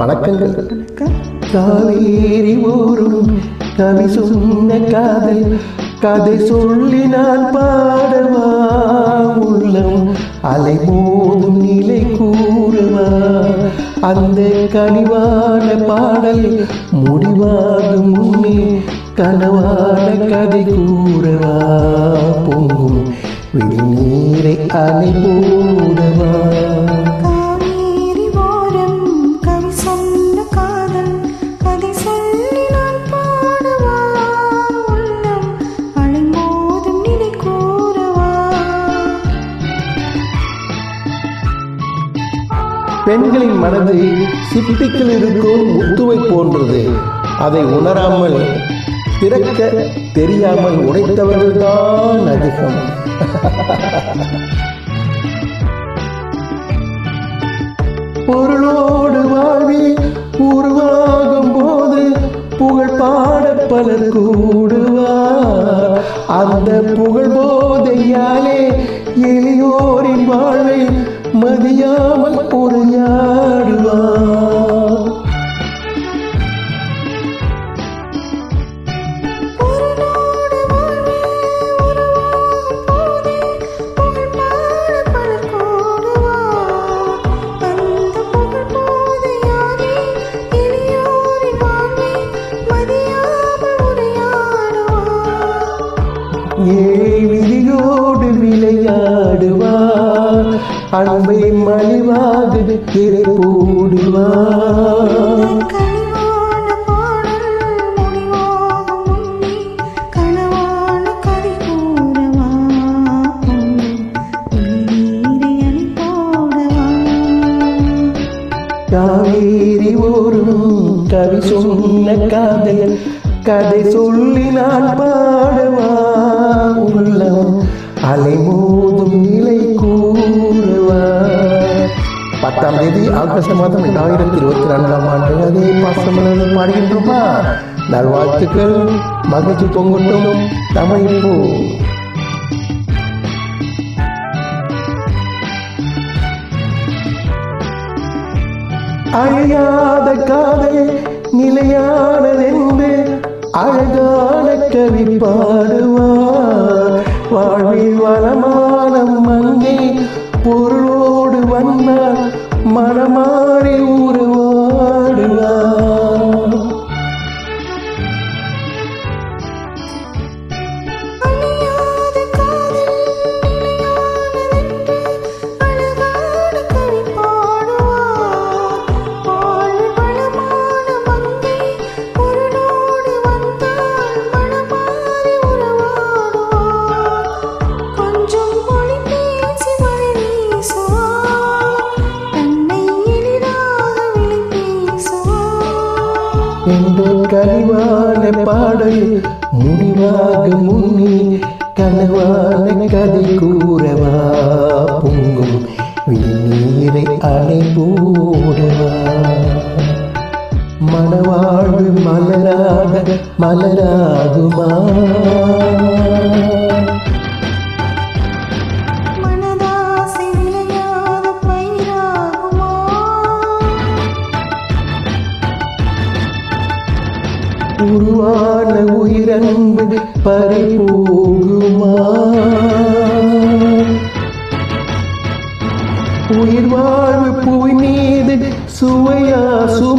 வணக்கங்கள். காவேரி ஊரும் கவி சொன்ன காதல் கதை சொல்லி நான் பாடவா, உள்ளம் அலை மோதும் நிலை கூறுவா, அந்த கனிவான பாடல் முடிவாகும் முன்னே கனவான கதை கூறவா, பொங்கும் விழிநீரை அலை போடவா. பெண்களின் மனது சிப்பிக்குள் இருக்கும் முத்துவை போன்றது. அதை உணராமல் திறக்க தெரியாமல் உடைத்தவர்கள்தான் அதிகம். பொருளோடு வாழ்வி உருவாகும் போது புகழ் பாட பலர் கூடுவார். அந்த புகழ் போதையாலே எளியோரின் வாழ்வை மதியாமல் உரையாடுவார். விதியோடு விளையாடுவார், அன்பை மலிவாக திரை போடுவார். காவேரி ஓரும் கவி சொன்ன காதல் கதை சொல்லி நான் பாடவா, உள்ளம் அலை மோதும் நிலை கூறுவா. 10ஆம் தேதி ஆகஸ்ட் மாதம் 2024ஆம் ஆண்டு அதே பாசமலர் பாடுகின்றோமா. நல்வாழ்த்துக்கள், மகிழ்ச்சி பொங்கட்டும் தமிழ் போ. அழியாத காதல் நிலையானதென்று அழகான கவி பாடுவார். வாழ்வில் வளமான மங்கை பொருளோடு வந்தால் மனமாறி உருவாடுவார். இந்த கனிவான பாடல் முடிவாக முன்னே கனவான கதை கூறவா, பொங்கும் விண்ணீரை அலை போடவா. மனவாழ்வு மலராக மலராகுமா, உருவான உயிரன்பு பறிபோகுமா, உயிர் வாழ்வு புவி மீது சுமையாகுமா.